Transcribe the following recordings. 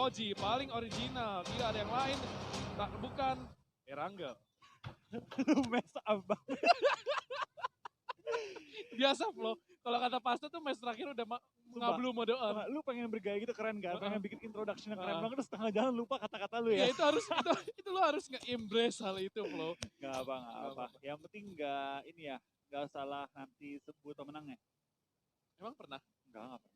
Oji paling original, tidak ada yang lain, tak bukan Erangga. Lu mess up banget. Biasa Flo, kalau kata Pasta tuh match terakhir udah ngablu mode on. Lu pengen bergaya gitu keren kan, pengen bikin introduction yang keren banget, terus setengah jalan lupa kata-kata lu Iya ya. itu lu harus nge-embrace hal itu Flo. Gak apa. Yang penting gak salah nanti sebut pemenangnya. Emang pernah? Enggak pernah.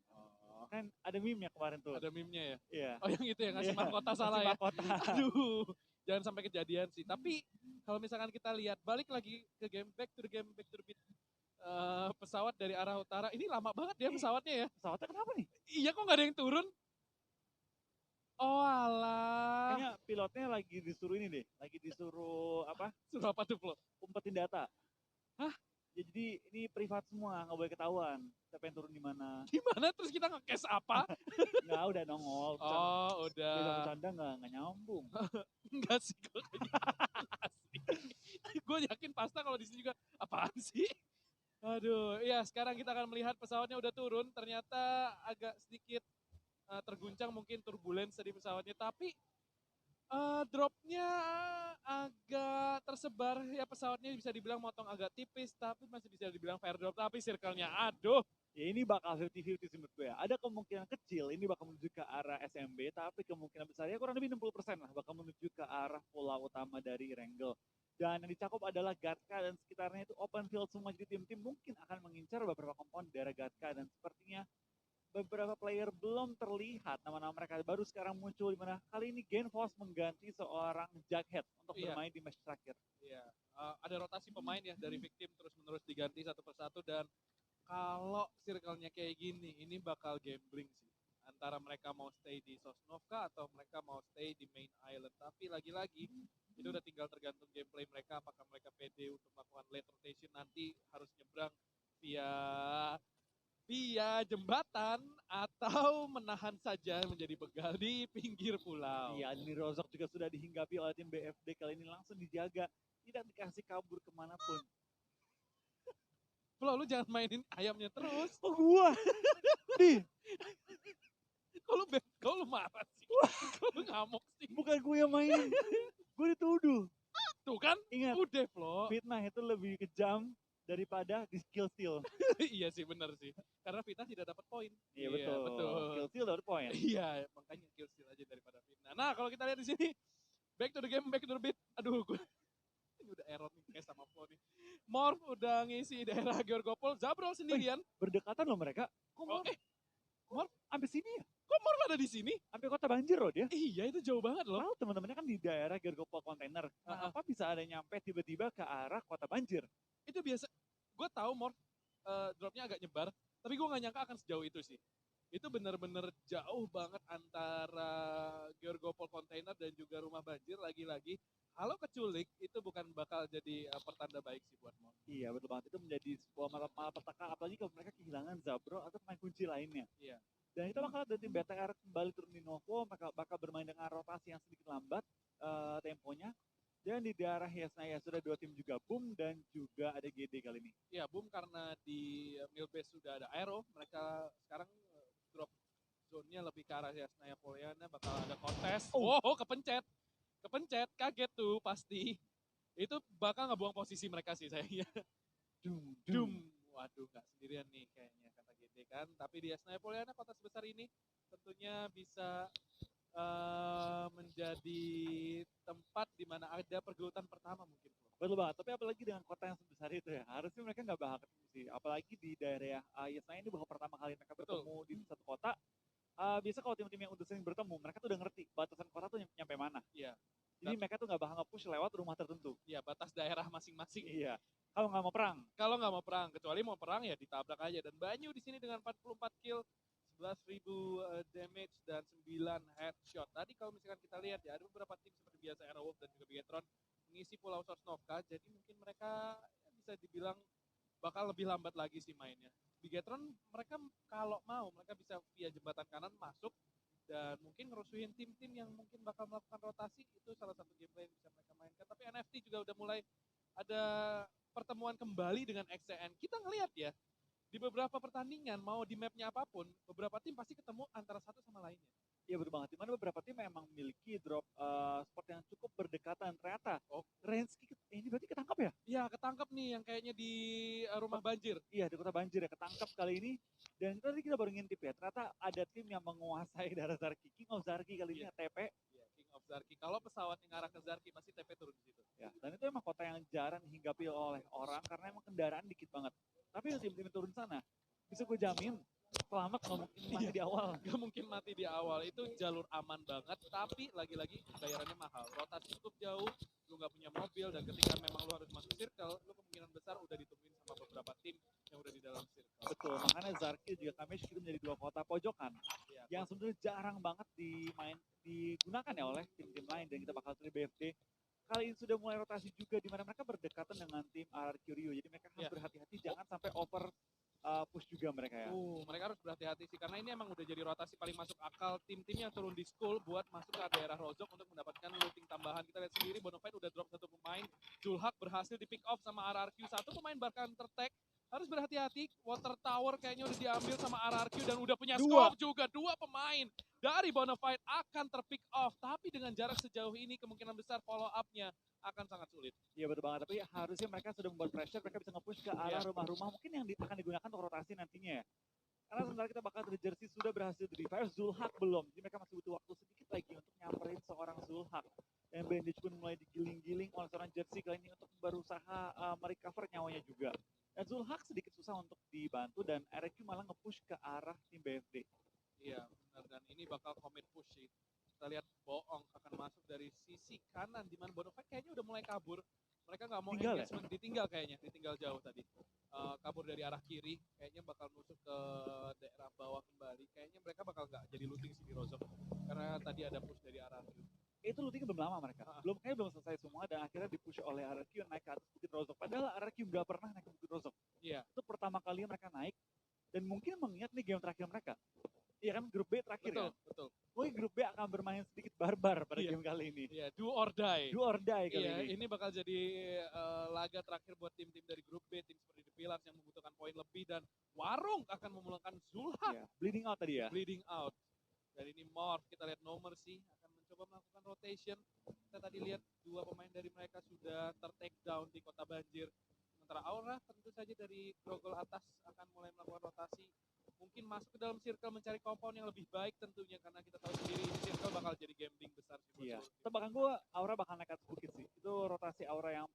Kan ada meme ya kemarin tuh. Ada meme-nya ya? Iya. Oh yang itu ya, ngasih mahkota salah ya? Aduh, jangan sampai kejadian sih. Tapi kalau misalkan kita lihat, balik lagi ke back to the beat. Pesawat dari arah utara, ini lama banget ya pesawatnya ya? Pesawatnya kenapa nih? Iya kok gak ada yang turun? Oh alah. Kayaknya pilotnya lagi disuruh ini deh, lagi disuruh apa? Suruh apa tuh Flo? Umpetin data. Hah? Ya, jadi ini privat semua, nggak boleh ketahuan. Siapa yang turun di mana? Di mana terus kita nge-cash apa? Nggak, udah nongol. Oh, udah. Bisa bercanda nggak nyambung. Enggak sih, gue yakin Pasta kalau di sini juga apaan sih? Aduh, ya sekarang kita akan melihat pesawatnya udah turun. Ternyata agak sedikit terguncang, mungkin turbulence di pesawatnya. Tapi dropnya agak tersebar, ya pesawatnya bisa dibilang motong agak tipis, tapi masih bisa dibilang fair drop, tapi circle-nya aduh. Ya ini bakal 50-50 sih menurut gue ya. Ada kemungkinan kecil ini bakal menuju ke arah SMB, tapi kemungkinan besar ya kurang lebih 60% lah bakal menuju ke arah pulau utama dari Wrangel. Dan yang dicakup adalah Gatka dan sekitarnya itu open field semua, jadi tim-tim mungkin akan mengincar beberapa komponen daerah Gatka, dan sepertinya beberapa player belum terlihat nama-nama mereka baru sekarang muncul, di mana kali ini Genfos mengganti seorang Jughead untuk bermain di match terakhir. Iya, ada rotasi pemain ya dari victim terus menerus diganti satu persatu, dan kalau circle-nya kayak gini ini bakal gambling sih antara mereka mau stay di Sosnovka atau mereka mau stay di main island. Tapi lagi-lagi itu udah tinggal tergantung gameplay mereka, apakah mereka pede untuk melakukan late rotation nanti harus nyebrang via jembatan atau menahan saja menjadi begal di pinggir pulau. Iya, Admi Rozok juga sudah dihinggapi oleh tim BFD, kali ini langsung dijaga, tidak dikasih kabur kemanapun. Flo, lu jangan mainin ayamnya terus. Oh gua? Di. Kok lu marah sih? Kok lu ngamuk sih? Bukan gue yang mainin, gue dituduh. Tuh kan, ingat, udah Flo. Fitnah itu lebih kejam daripada di skill steal. Iya sih, benar sih. Karena Fitnah tidak dapat poin. Iya betul. Skill steal dapat poin. Iya, makanya skill steal aja daripada Fitnah. Nah, kalau kita lihat di sini, back to the game, back to the beat. Aduh, gue ini udah error nih kayak sama Flo nih. Morph udah ngisi daerah Georgopol, Zabrol sendirian. Berdekatan loh mereka. Kok Morph sampai sini ya? Kok Morph ada di sini? Sampai kota banjir loh dia. Iya, itu jauh banget loh. Lalu teman-temannya kan di daerah Georgopol kontainer. Kenapa bisa ada nyampe tiba-tiba ke arah kota banjir? Itu biasa. Gue tahu Morph dropnya agak nyebar, tapi gue gak nyangka akan sejauh itu sih. Itu benar-benar jauh banget antara Georgopol kontainer dan juga rumah banjir. Lagi-lagi, kalau keculik itu bukan bakal jadi pertanda baik sih buat Morph. Iya betul banget, itu menjadi sebuah malapetaka, apalagi kalau mereka kehilangan Zabro atau pemain kunci lainnya. Iya. Dan itu bakal dari tim BTR kembali turun di Novo, mereka bakal bermain dengan rotasi yang sedikit lambat temponya. Dan di daerah Yesnaya sudah dua tim juga, Boom dan juga ada GD kali ini. Iya, Boom karena di Milbase sudah ada Aero, mereka sekarang drop zone-nya lebih ke arah Yesnaya Poliana, bakal ada kontes. Oh, kepencet, kaget tuh pasti. Itu bakal ngebuang posisi mereka sih sayangnya. Doom. Waduh, nggak sendirian nih kayaknya kata GD kan. Tapi di Yesnaya Poliana, kota sebesar ini tentunya bisa menjadi tempat di mana ada pergelutan pertama mungkin. Betul banget, tapi apalagi dengan kota yang sebesar itu ya, harusnya mereka nggak bakal ketemu sih. Apalagi di daerah Yesnaya ini baru pertama kali mereka bertemu di satu kota. Biasa kalau tim-tim yang udah sering bertemu, mereka tuh udah ngerti batasan kota tuh nyampe mana. Iya. Jadi mereka tuh nggak bakal nge-push lewat rumah tertentu. Iya, batas daerah masing-masing. Iya. Kalau nggak mau perang. Kalau nggak mau perang, kecuali mau perang ya ditabrak aja. Dan Banyu di sini dengan 44 kill, 11.000 damage dan 9 headshot. Tadi kalau misalkan kita lihat ya, ada beberapa tim seperti biasa Aerowolf dan juga Bigetron mengisi Pulau Sosnovka, jadi mungkin mereka bisa dibilang bakal lebih lambat lagi sih mainnya. Bigetron mereka kalau mau, mereka bisa via jembatan kanan masuk dan mungkin ngerusuhin tim-tim yang mungkin bakal melakukan rotasi, itu salah satu gameplay yang bisa mereka mainkan. Tapi NFT juga udah mulai ada pertemuan kembali dengan XCN. Kita ngelihat ya, di beberapa pertandingan, mau di mapnya apapun, beberapa tim pasti ketemu antara satu sama lainnya. Iya betul banget. Dimana beberapa tim memang memiliki drop spot yang cukup berdekatan. Ternyata Oh. Renski ini berarti ketangkap ya? Iya, ketangkep nih yang kayaknya di rumah banjir. Iya di kota banjir ya, ketangkap kali ini. Dan tadi kita baru ngintip ya, ternyata ada tim yang menguasai daerah Zarki. King of Zarki kali ini Iya. TP. Iya, King of Zarki. Kalau pesawat yang arah ke Zarki pasti TP turun di situ. Ya, dan itu emang kota yang jarang dihinggapi oleh orang karena emang kendaraan dikit banget. Tapi tim-tim yang turun sana, bisa gue jamin selamat nggak mungkin mati di awal. Gak mungkin mati di awal, itu jalur aman banget, tapi lagi-lagi bayarannya mahal. Rotasi cukup jauh, lu nggak punya mobil, dan ketika memang lu harus masuk circle, lu kemungkinan besar udah ditungguin sama beberapa tim yang udah di dalam circle. Betul, makanya Zarki juga Kamesh itu menjadi dua kota pojokan Ya, yang sebenarnya jarang banget digunakan ya oleh tim-tim lain, dan kita bakal terlihat BFD kali ini sudah mulai rotasi juga di mana mereka berdekatan dengan tim RRQ Rio, jadi mereka harus Ya. berhati-hati jangan sampai over push juga mereka ya. Mereka harus berhati-hati sih, karena ini emang udah jadi rotasi paling masuk akal tim-tim yang turun di school buat masuk ke daerah Rozok untuk mendapatkan looting tambahan. Kita lihat sendiri Bonafide udah drop satu pemain, Julhak berhasil di pick off sama RRQ, satu pemain bahkan tertag. Harus berhati-hati, Water Tower kayaknya udah diambil sama RRQ dan udah punya scope juga. Dua pemain dari Bonafide akan terpick off, tapi dengan jarak sejauh ini kemungkinan besar follow up-nya akan sangat sulit. Iya betul banget, tapi harusnya mereka sudah membuat pressure, mereka bisa nge-push ke arah rumah-rumah mungkin yang akan digunakan untuk rotasi nantinya ya. Karena sementara kita bakal dari jersey sudah berhasil di revive, Zulhak belum, jadi mereka masih butuh waktu sedikit lagi untuk nyamperin seorang Zulhak. Dan bandage pun mulai digiling-giling oleh seorang jersey kali ini untuk berusaha merecover nyawanya juga. Dan Zulhak sedikit susah untuk dibantu dan RQ malah nge-push ke arah tim BFD. Iya benar, dan ini bakal commit push sih. Kita lihat Boong akan masuk dari sisi kanan, di mana Bonafide kayaknya udah mulai kabur. Mereka nggak mau engagement, ditinggal kayaknya, ditinggal jauh tadi. Kabur dari arah kiri, kayaknya bakal nusuk ke daerah bawah kembali. Kayaknya mereka bakal nggak jadi looting sih di Rozok, karena tadi ada push dari arah kiri. Itu lootingnya belum lama mereka, belum selesai semua dan akhirnya dipush oleh RRQ naik ke atas Bukit Rozok. Padahal RRQ nggak pernah naik ke Bukit Rozok. Iya. Itu pertama kali mereka naik dan mungkin mengingat nih game terakhir mereka. Iya kan, grup B terakhir betul, kan? Betul. Mungkin grup B akan bermain sedikit barbar pada game kali ini. Iya, do or die. Do or die kali ini. Ini bakal jadi laga terakhir buat tim-tim dari grup B, tim seperti The Pillars yang membutuhkan poin lebih, dan Warung akan memulangkan Zulhak. Iya, bleeding out tadi ya? Bleeding out. Dan ini Morph, kita lihat No Mercy akan mencoba melakukan rotation. Kita tadi lihat dua pemain dari mereka sudah ter-take down di kota banjir. Sementara Aura tentu saja dari grogol atas akan mulai melakukan rotasi. Mungkin masuk ke dalam circle mencari compound yang lebih baik tentunya, karena kita tahu sendiri ini circle bakal jadi gambling besar sih. Iya. Tebakan gue Aura bakal naik atas bukit sih. Itu rotasi Aura yang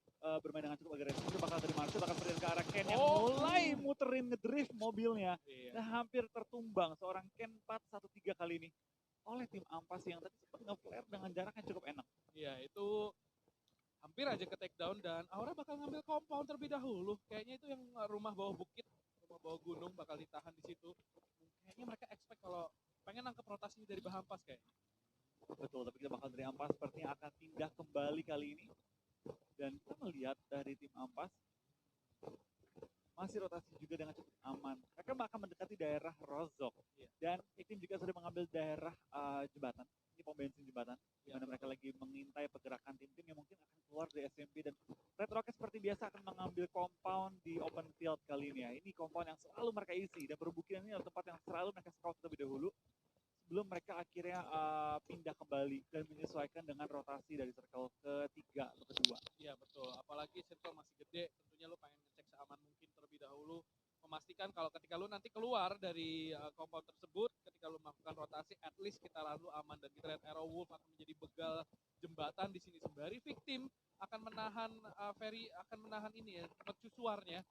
bermain dengan cukup agresif. Itu bakal dari Marcel bakal pergi ke arah Ken yang mulai muterin ngedrift mobilnya. Dan hampir tertumbang seorang Ken 413 kali ini oleh tim Ampas yang tadi sempat nge-flare dengan jarak yang cukup enak. Iya, itu hampir aja ke take down, dan Aura bakal ngambil compound terlebih dahulu. Kayaknya itu yang rumah bawah bukit, rumah bawah gunung bakal ditahan di situ. Kayaknya mereka expect kalau pengen nangkep rotasi dari Bahampas kayaknya. Betul, tapi kita bakal dari Ampas sepertinya akan pindah kembali kali ini. Dan kita melihat dari tim Ampas masih rotasi juga dengan cukup aman. Mereka akan mendekati daerah Rozok. Dan tim juga sudah mengambil daerah jembatan. Ini pom bensin jembatan. Di mana mereka lagi mengintai pergerakan tim-tim yang mungkin akan keluar dari SMP. Dan Red Rocket seperti biasa akan mengambil compound di open field kali ini ya. Ini compound yang selalu mereka isi. Dan perbukitan ini adalah tempat yang selalu mereka scout terlebih dahulu. Sebelum mereka akhirnya pindah kembali dan menyesuaikan dengan rotasi dari circle ketiga atau kedua. Iya betul, apalagi circle masih gede, tentunya lu pengen ngecek seaman mungkin terlebih dahulu, memastikan kalau ketika lu nanti keluar dari compound tersebut, ketika lu melakukan rotasi, at least kita lalu aman. Dan kita lihat Arrow Wolf akan menjadi begal jembatan di sini sembari victim akan menahan Ferry, akan menahan ini ya, mercusuarnya.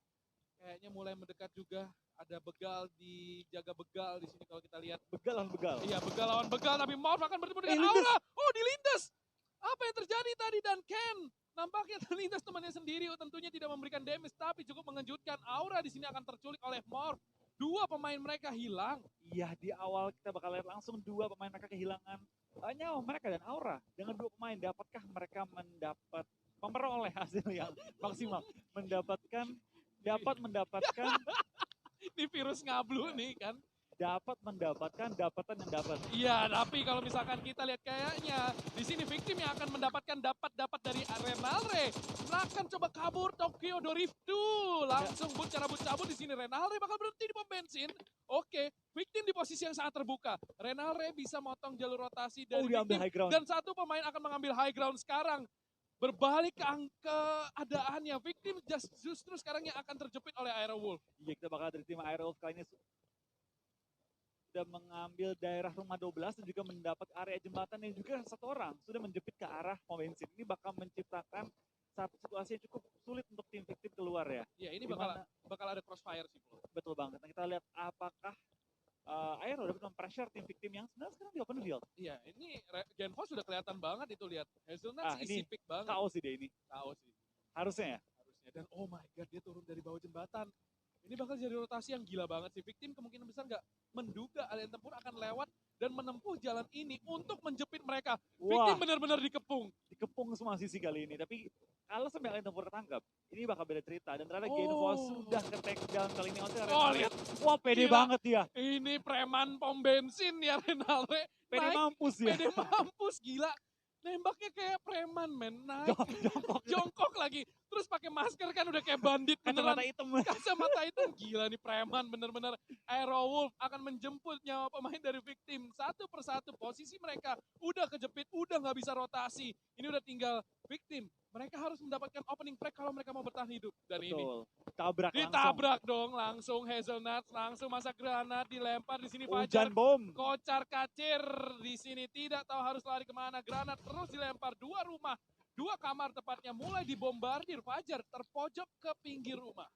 Kayaknya mulai mendekat juga, ada begal dijaga begal di sini kalau kita lihat. Begal lawan begal. Iya, begal lawan begal, tapi Morph akan bertemu dengan Aura. Oh, dilindas. Apa yang terjadi tadi? Dan Ken nampaknya terlindas temannya sendiri. Tentunya tidak memberikan damage, tapi cukup mengejutkan. Aura di sini akan terculik oleh Morph. Dua pemain mereka hilang. Iya, di awal kita bakal lihat langsung dua pemain mereka kehilangan nyawa mereka dan Aura. Dengan dua pemain, dapatkah mereka memperoleh hasil yang maksimal? Dapat mendapatkan Ini virus ngablu nih kan. dapat mendapatkan dapatan yang dapat. Iya, tapi kalau misalkan kita lihat kayaknya di sini victim yang akan mendapatkan dapat dari Renalre akan coba kabur Tokyo Drift 2. Langsung cabut di sini. Renalre bakal berhenti di pom bensin. Oke, victim di posisi yang sangat terbuka. Renalre bisa motong jalur rotasi dari diambil victim high ground. dan satu pemain akan mengambil high ground sekarang. Berbalik ke keadaannya, victim justru sekarang yang akan terjepit oleh Aerowolf. Iya, kita bakal dari tim Aerowolf kali ini sudah mengambil daerah rumah 12 dan juga mendapat area jembatan yang juga satu orang sudah menjepit ke arah pom bensin. Ini bakal menciptakan satu situasi yang cukup sulit untuk tim victim keluar ya. Ya, ini bakal ada crossfire sih, bro. Betul banget. Nah, kita lihat apakah Aero dapat mempressure tim victim yang sebenarnya sekarang di open field. Iya, ini Genfo sudah kelihatan banget itu, lihat. Hazelnuts easy pick banget. KO sih dia ini. KO sih. Harusnya ya? Harusnya. Dan oh my god, dia turun dari bawah jembatan. Ini bakal jadi rotasi yang gila banget sih. Victim kemungkinan besar nggak menduga Alien Tempur akan lewat dan menempuh jalan ini untuk menjepit mereka. Victim benar-benar dikepung. Dikepung semua sisi kali ini. Tapi kalau sampai Alien Tempur tertangkap, ini bakal beda cerita. Dan ternyata Genfo sudah ke take down kali ini. Lihat. Wah, pede banget dia. Ini preman pom bensin ya Renalre. Pede mampus ya. Pede mampus, gila. Nembaknya kayak preman, men. Naik, jongkok lagi. Terus pakai masker kan udah kayak bandit beneran. Kacamata hitam. Gila nih preman, bener-bener. Aerowolf akan menjemput nyawa pemain dari victim. Satu persatu posisi mereka udah kejepit, udah nggak bisa rotasi. Ini udah tinggal victim. Mereka harus mendapatkan opening break kalau mereka mau bertahan hidup. Dan ini ditabrak dong langsung Hazelnuts, langsung masak granat, dilempar di sini Fajar. Bom. Kocar kacir di sini, tidak tahu harus lari kemana. Granat terus dilempar, 2 rumah, 2 kamar tepatnya mulai dibombardir. Fajar terpojok ke pinggir rumah.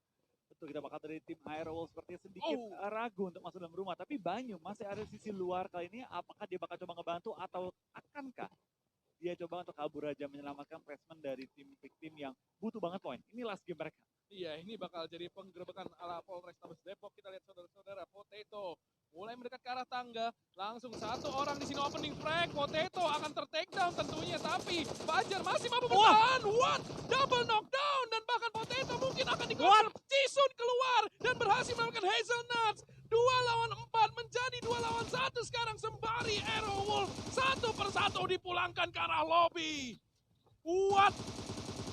Betul, kita bakal dari tim Aerowolf sepertinya sedikit ragu untuk masuk dalam rumah. Tapi Banyu masih ada di sisi luar kali ini. Apakah dia bakal coba ngebantu atau akankah dia coba untuk kabur aja menyelamatkan placement dari tim victim yang butuh banget poin. Ini last game mereka. Iya, ini bakal jadi penggerebekan ala Polrestabes Depok. Kita lihat saudara-saudara, Potato mulai mendekat ke arah tangga. Langsung satu orang di sini opening frag. Potato akan ter-take down tentunya. Tapi Fajar masih mampu bertahan. What? Double knockdown. Dan bahkan Potato mungkin akan di-confirm. Jisun keluar dan berhasil melakukan Hazelnuts. 2 lawan 4 menjadi 2 lawan 1 sekarang sembari Aerowolf satu persatu dipulangkan ke arah lobby. What?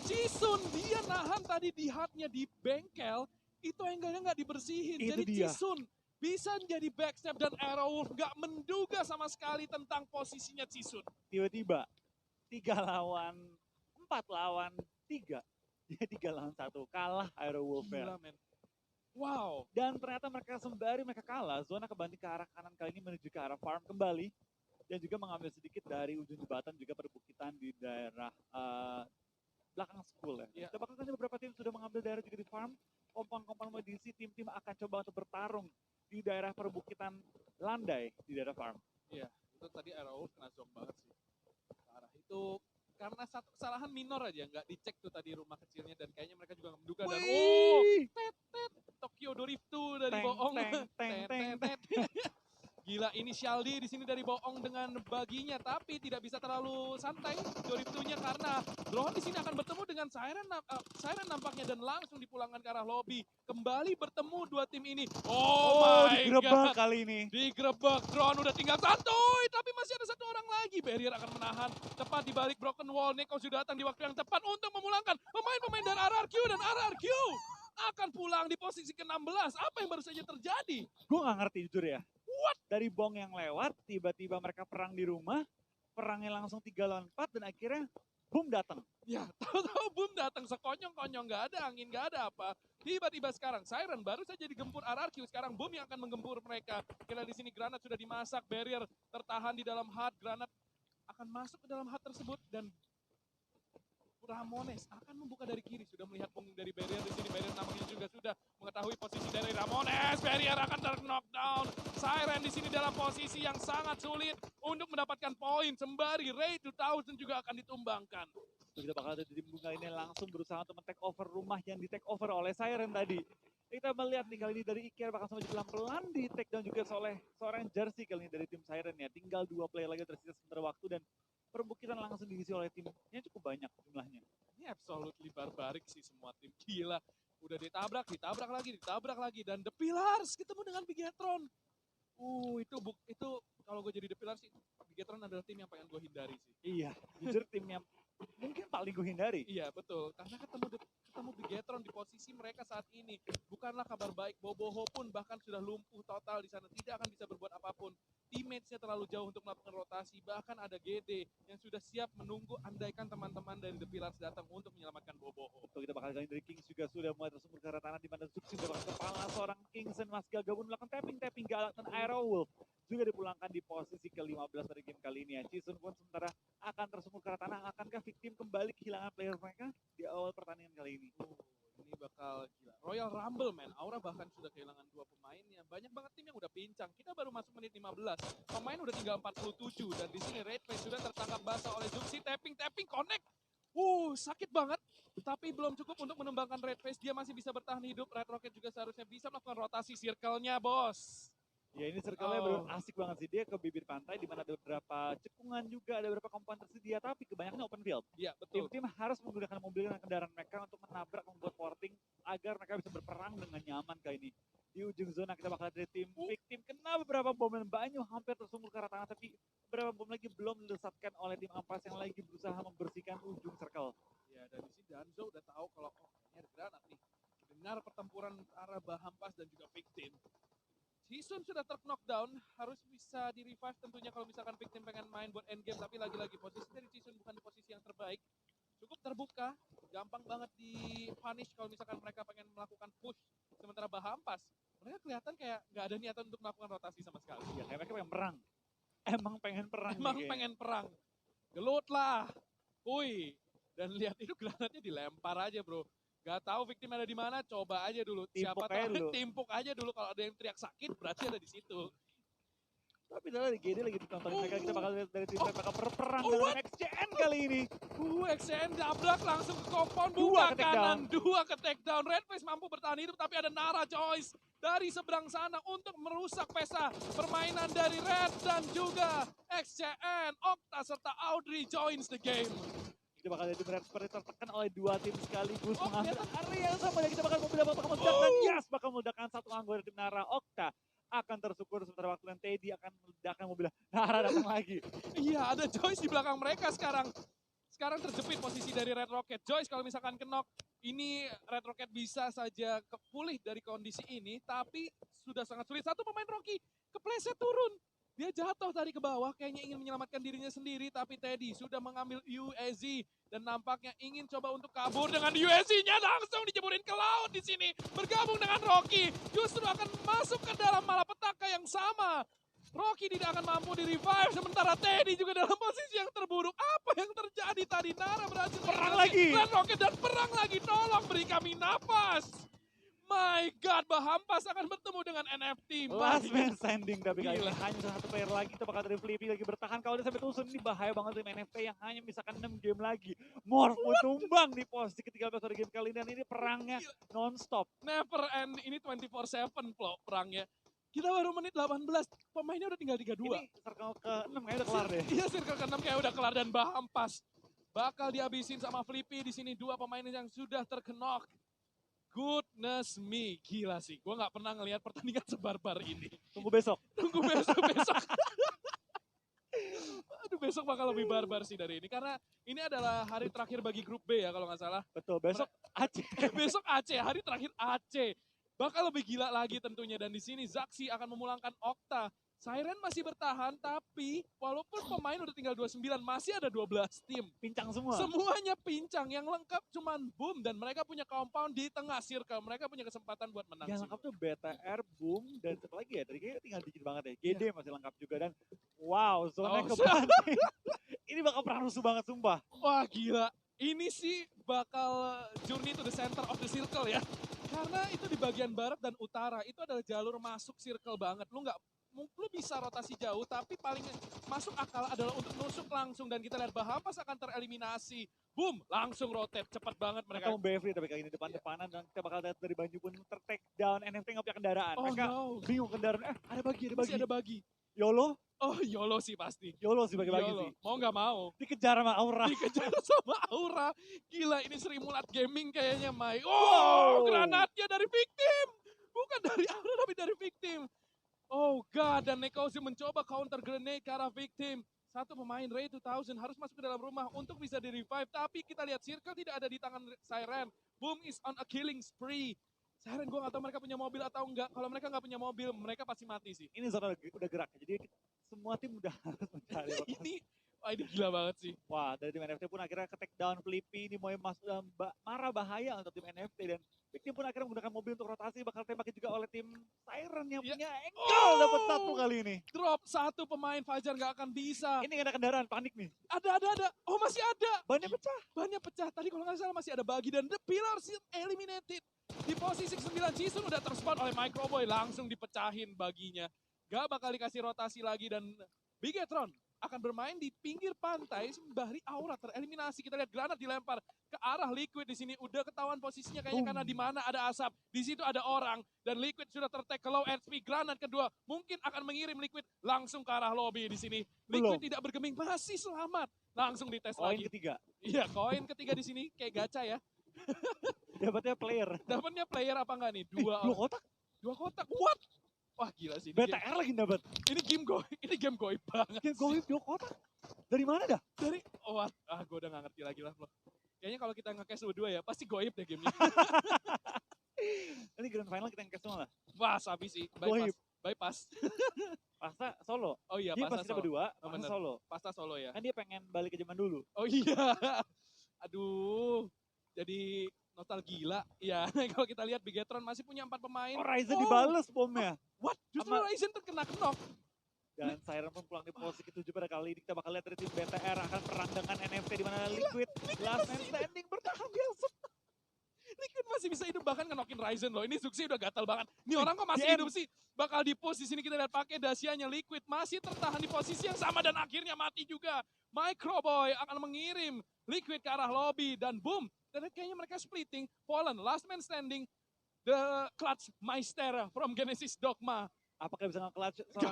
Jisun dia nahan tadi di hardnya di bengkel, itu angle-nya nggak dibersihin. Itu jadi dia. Jisun bisa menjadi backstep dan Aerowolf nggak menduga sama sekali tentang posisinya Jisun. Tiba-tiba 3 lawan 4 lawan 3. Dia 3 lawan 1 kalah Aerowolf. Gila, men. Wow. Dan ternyata sembari mereka kalah, zona kebanting ke arah kanan kali ini menuju ke arah farm kembali. Dan juga mengambil sedikit dari ujung jembatan juga perbukitan di daerah belakang school ya. Kita bakal tanya beberapa tim sudah mengambil daerah juga di farm. Kompon-kompon modisi tim-tim akan coba untuk bertarung di daerah perbukitan landai di daerah farm. Iya, itu tadi Aerowolf kena zong banget sih. Ke arah itu karena satu kesalahan minor aja, nggak dicek tuh tadi rumah kecilnya dan kayaknya mereka juga nggak menduga. Dan Tokyo Drift 2 dari Boong. Gila, ini Shaldi di sini dari Boong dengan baginya, tapi tidak bisa terlalu santai Drift 2-nya karena drone di sini akan bertemu dengan Siren nampaknya dan langsung dipulangkan ke arah lobby. Kembali bertemu 2 tim ini. Oh my digerebek kali ini. Digerebek, drone udah tinggal satu, tapi masih ada 1 orang lagi. Barrier akan menahan tepat di balik broken wall. Neko sudah datang di waktu yang tepat untuk memulangkan pemain-pemain dari RRQ dan RRQ akan pulang di posisi ke-16. Apa yang baru saja terjadi? Gue gak ngerti jujur ya. What? Dari Bong yang lewat, tiba-tiba mereka perang di rumah, perangnya langsung 3 lawan 4 dan akhirnya boom datang. Ya, tahu-tahu boom datang sekonyong-konyong, nggak ada angin, nggak ada apa. Tiba-tiba sekarang Siren baru saja digempur RRQ, sekarang boom yang akan menggempur mereka. Kita di sini granat sudah dimasak, barrier tertahan di dalam hut, granat akan masuk ke dalam hut tersebut dan Ramones akan membuka dari kiri, sudah melihat punggung dari barrier di sini. Barrier nampaknya juga sudah mengetahui posisi dari Ramones. Barrier akan ter-knockdown. Siren di sini dalam posisi yang sangat sulit untuk mendapatkan poin. Sembari Ray 2000 juga akan ditumbangkan. Kita bakal ada di bunga ini langsung berusaha untuk men-take over rumah yang di-take over oleh Siren tadi. Kita melihat nih kali ini dari Iker bakal sampai pelan-pelan di take down juga oleh seorang jersey kali ini dari tim Siren ya. Tinggal 2 player lagi tersisa sebentar waktu dan perbukitan langsung diisi oleh timnya cukup banyak jumlahnya. Ini absolutely barbarik sih semua tim, gila. Udah ditabrak lagi, dan The Pillars ketemu dengan Bigatron. Itu kalau gue jadi The Pillars sih, Bigetron adalah tim yang pengen gue hindari sih. Iya, jujur tim yang mungkin paling gue hindari. Iya betul, karena ketemu Bigetron di posisi mereka saat ini bukanlah kabar baik. Boboho pun bahkan sudah lumpuh total di sana, tidak akan bisa berbuat apapun. Teammates-nya terlalu jauh untuk melakukan rotasi, bahkan ada GD yang sudah siap menunggu andaikan teman-teman dari The Pillars datang untuk menyelamatkan Boboho. Betul, kita bakal kali dari Kings juga sudah mulai tersumber ke arah tanah di mana Zuxi sudah kepala seorang Kings dan Mas Gaga pun melakukan tapping galak dan Aerowolf juga dipulangkan di posisi ke-15 dari game kali ini ya. Jisun pun sementara akan tersumber ke arah tanah. Akankah Victim kembali kehilangan player mereka di awal pertandingan kali ini? Ini bakal gila. Royal Rumble, man. Aura bahkan sudah kehilangan 2 pemainnya. Banyak banget tim yang udah pincang. Kita baru masuk menit 15. Pemain udah tinggal 47. Dan di sini Red Face sudah tertangkap basah oleh Zuxi. Tapping, connect. Sakit banget. Tapi belum cukup untuk menembangkan Red Face. Dia masih bisa bertahan hidup. Red Rocket juga seharusnya bisa melakukan rotasi circle-nya, bos. Ya ini circle-nya baru asik banget sih. Dia ke bibir pantai di mana ada beberapa cekungan juga, ada beberapa komponen tersedia, tapi kebanyakan open field. Iya, betul. Tim-tim harus menggunakan mobil dan kendaraan mereka untuk menabrak, membuat porting agar mereka bisa berperang dengan nyaman kali ini. Di ujung zona kita bakal ada tim Victim kena beberapa bom dan Banyu hampir tersumber ke arah tanah, tapi beberapa bom lagi belum dilesatkan oleh tim Ampas yang lagi berusaha membersihkan ujung circle. Ya, dan di sini Danzo udah tahu kalau kayaknya ada granat nih. Dengar pertempuran antara Bahampas dan juga Victim. Jisun sudah ter-knockdown, harus bisa di-revive tentunya kalau misalkan Victim pengen main buat endgame, tapi lagi-lagi posisi dari Jisun bukan di posisi yang terbaik. Cukup terbuka, gampang banget di-punish kalau misalkan mereka pengen melakukan push. Sementara Bahampas, mereka kelihatan kayak nggak ada niatan untuk melakukan rotasi sama sekali. Ya kayak mereka pengen perang. Emang pengen perang. Emang pengen perang. Gelut lah. Dan lihat itu granatnya dilempar aja bro. Gak tahu Victim ada di mana, coba aja dulu. Siapa tahu timpuk aja dulu, kalau ada yang teriak sakit berarti ada di situ. Tapi dari GD lagi ditonton mereka, kita bakal lihat dari tim mereka bakal berperang dengan XCN kali ini. XCN dabrak langsung ke compound, buka kanan, 2 ke takedown. Red Face mampu bertahan hidup, tapi ada Nara Joyce dari seberang sana untuk merusak pesta permainan dari Red dan juga XCN. Okta serta Audrey joins the game. Kita bakal lihat Red seperti tertekan oleh 2 tim sekaligus mengambil area yang sama, dan kita bakal meledakan, yes, bakal meledakkan satu anggota tim Nara. Okta akan tersyukur sementara waktu dan Teddy akan meledakkan mobil Nara datang lagi. Iya, ada Joyce di belakang mereka sekarang. Sekarang terjepit posisi dari Red Rocket. Joyce kalau misalkan knock, ini Red Rocket bisa saja pulih dari kondisi ini, tapi sudah sangat sulit. Satu pemain Rocky kepleset turun. Dia jatuh tadi ke bawah, kayaknya ingin menyelamatkan dirinya sendiri, tapi Teddy sudah mengambil UAZ dan nampaknya ingin coba untuk kabur dengan UAZ-nya, langsung dijeburin ke laut di sini. Bergabung dengan Rocky, justru akan masuk ke dalam malapetaka yang sama. Rocky tidak akan mampu di-revive, sementara Teddy juga dalam posisi yang terburuk. Apa yang terjadi tadi? Nara berhasil perang lagi. Dan Rocky dan perang lagi, tolong beri kami napas. My God, Bahampas akan bertemu dengan NFT. Last man standing, tapi kali ini hanya satu player lagi. Kita bakal dari Flippy lagi bertahan. Kalau dia sampai tusun, ini bahaya banget tim NFT yang hanya misalkan 6 game lagi. Morph tumbang di posisi ke-13 dari game kali ini. Dan ini perangnya non-stop. Never end, ini 24/7 perangnya. Kita baru menit 18, pemainnya udah tinggal 32. Ini circle ke-6 kayaknya udah kelar deh. Iya, circle ke-6 kayak udah kelar, dan Bahampas bakal dihabisin sama Flippy. Di sini 2 pemain yang sudah terkenok. Goodness me, gila sih. Gue gak pernah ngelihat pertandingan sebarbar ini. Tunggu besok. Besok. Aduh, besok bakal lebih barbar sih dari ini. Karena ini adalah hari terakhir bagi grup B ya kalau gak salah. Betul, besok Aceh. Besok Aceh, hari terakhir Aceh. Bakal lebih gila lagi tentunya. Dan di sini Zaxi akan memulangkan Okta. Siren masih bertahan, tapi walaupun pemain udah tinggal 29, masih ada 12 tim. Pincang semua. Semuanya pincang, yang lengkap cuman Boom, dan mereka punya compound di tengah circle. Mereka punya kesempatan buat menang. Yang lengkap tuh BTR, Boom, dan satu lagi ya, tadi kayaknya tinggal dikit banget ya. GD masih lengkap juga, dan wow, zona kebanting. Ini bakal perang rusuh banget, sumpah. Wah gila, ini sih bakal journey to the center of the circle ya. Karena itu di bagian barat dan utara, itu adalah jalur masuk circle banget. Lu bisa rotasi jauh, tapi paling masuk akal adalah untuk nusuk langsung. Dan kita lihat Bahampas akan tereliminasi. Boom, langsung rotate, cepat banget mereka. Atau BFD tapi kali ini depan-depanan, dan kita bakal lihat dari Banyu pun ter-take down. NFT nggak punya kendaraan. Mereka bingung kendaraan, ada bagi. YOLO? Oh YOLO sih pasti. YOLO sih bagi-bagi sih. Mau nggak mau. Dikejar sama Aura. Gila, ini Sri Mulat Gaming kayaknya, Mai. Granatnya dari Victim. Bukan dari Aura, tapi dari Victim. Oh god, dan Nekozy mencoba counter grenade ke arah victim. Satu pemain Ray 2000 harus masuk ke dalam rumah untuk bisa di-revive. Tapi kita lihat Circle tidak ada di tangan Siren. Boom is on a killing spree. Siren gue gak tahu mereka punya mobil atau enggak. Kalau mereka nggak punya mobil, mereka pasti mati sih. Ini zona udah gerak, jadi semua tim udah harus mencari lokasi. ini gila banget sih. Wah, dari tim NFT pun akhirnya ke take down Flippy, ini mau masuk dalam marah bahaya untuk tim NFT, dan Big Team pun akhirnya menggunakan mobil untuk rotasi, bakal tembakin juga oleh tim Siren yang punya angle dapat satu kali ini. Drop satu pemain Fajar nggak akan bisa. Ini ada kendaraan, panik nih. Ada. Oh masih ada. Bannya pecah. Tadi kalau nggak salah masih ada bagi dan The Pillars eliminated. Di posisi 9 Jisun udah terspawn oleh Microboy, langsung dipecahin baginya. Gak bakal dikasih rotasi lagi dan Bigetron akan bermain di pinggir pantai sembari Aura tereliminasi. Kita lihat granat dilempar ke arah Liquid di sini. Udah ketahuan posisinya kayaknya karena di mana ada asap. Di situ ada orang dan Liquid sudah tertek ke low HP. Granat kedua mungkin akan mengirim Liquid langsung ke arah lobby di sini. Liquid tidak bergeming, masih selamat. Langsung dites lagi. Koin ketiga. Iya, koin ketiga di sini kayak gacha ya. Dapatnya player apa enggak nih? Dua kotak. What? Wah gila sih. BTR lagi dapat. Ini game goib banget. Game goib 2 kotak. Dari mana dah? Gue udah gak ngerti lagi lah loh. Kayaknya kalau kita nge-cash berdua ya, pasti goib deh gamenya. Ini grand final kita nge-cash semua lah. Wah, sabi sih. Bypass. Pasta solo. Oh iya, dia pasti berdua, Pasta solo ya. Kan dia pengen balik ke zaman dulu. Oh iya. Aduh. Jadi nostalgia. Ya, kalau kita lihat Bigetron masih punya 4 pemain. Oh, Ryzen dibales bomnya. What? Justru Ryzen terkena knock. Dan Siren pun pulang di posisi ke-7 pada kali ini. Kita bakal lihat dari tim BTR akan perang dengan NFT di mana Liquid last man standing bertahan biasa. Liquid masih bisa hidup bahkan ngenokin Ryzen loh. Ini Zuxi udah gatal banget. Ini orang kok masih hidup sih? Bakal di-push di sini kita lihat pakai dasianya Liquid masih tertahan di posisi yang sama dan akhirnya mati juga. Microboy akan mengirim Liquid ke arah lobby dan boom. Dan kayaknya mereka splitting. Fallen, last man standing. The Clutch Meister from Genesis Dogma. Apakah bisa nge-clutch? Gak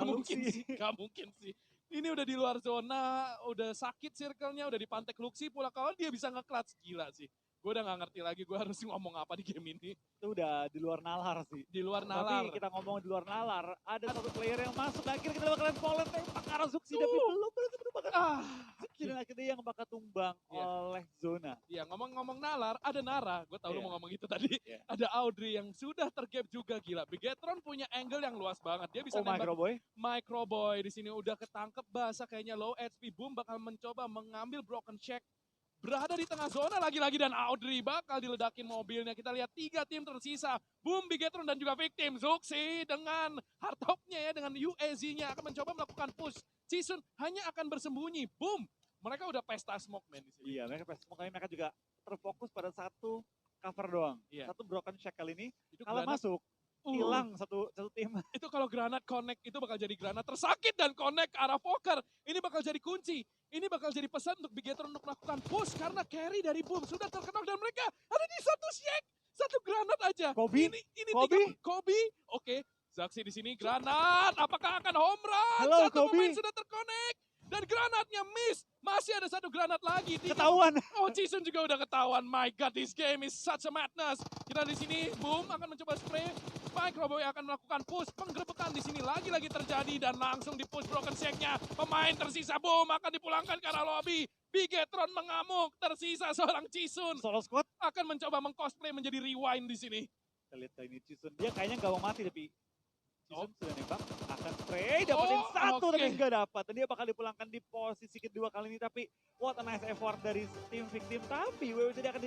mungkin sih. Ini udah di luar zona, udah sakit circle-nya, udah dipantek Luxi pula. Kalau dia bisa nge-clutch, gila sih. Gue udah gak ngerti lagi gue harus ngomong apa di game ini. Itu udah di luar nalar sih. Di luar nalar. Tapi kita ngomong di luar nalar, ada satu player yang masuk. Akhirnya kita bakalan Fallen tembak arah Zuxi. Tapi belum bakal dan akhirnya yang bakal tumbang oleh zona. Iya, ngomong-ngomong nalar, ada Nara. Gue tau lu mau ngomong itu tadi. Ada Audrey yang sudah tergap juga, gila. Bigetron punya angle yang luas banget. Dia bisa nembak Microboy di sini udah ketangkep basah kayaknya low HP. Boom bakal mencoba mengambil broken check. Berada di tengah zona lagi-lagi dan Audrey bakal diledakin mobilnya. Kita lihat 3 tim tersisa. Boom, Bigetron dan juga Victim. Zuxi dengan hardtopnya ya, dengan UAZ-nya akan mencoba melakukan push. Jisun hanya akan bersembunyi. Boom, mereka udah pesta smoke man di sini. Iya, mereka pesta smoke kali mereka juga terfokus pada satu cover doang. Satu broken check kali ini. Kalau masuk, hilang satu tim. Itu kalau granat connect itu bakal jadi granat tersakit dan connect ke arah Poker. Ini bakal jadi kunci. Ini bakal jadi pesan untuk Bigetron untuk melakukan push karena carry dari Boom sudah terkenal dan mereka ada di satu shake. Satu granat aja. Kobe. Ini Kobe. Oke. Zaxi di sini granat. Apakah akan home run? Halo, satu Kobe. pemain sudah terkonek. Dan granatnya miss. Masih ada satu granat lagi. Ketahuan. Oh, Jisun juga udah ketahuan. My God, this game is such a madness. Kita di sini, Boom akan mencoba spray. Microboy akan melakukan push. Penggerbekan di sini lagi-lagi terjadi dan langsung di push broken check-nya. Pemain tersisa Boom akan dipulangkan ke arah lobby. Bigetron mengamuk. Tersisa seorang Jisun. Solo squad akan mencoba mengcosplay menjadi rewind di sini. Kita lihat ini Jisun. Dia kayaknya nggak mau mati tapi Jisun sudah nembak, akan spray, dapetin satu tapi nggak dapat. Dan dia bakal dipulangkan di posisi kedua kali ini. Tapi what a nice effort dari tim Victim. Tapi WWJD akan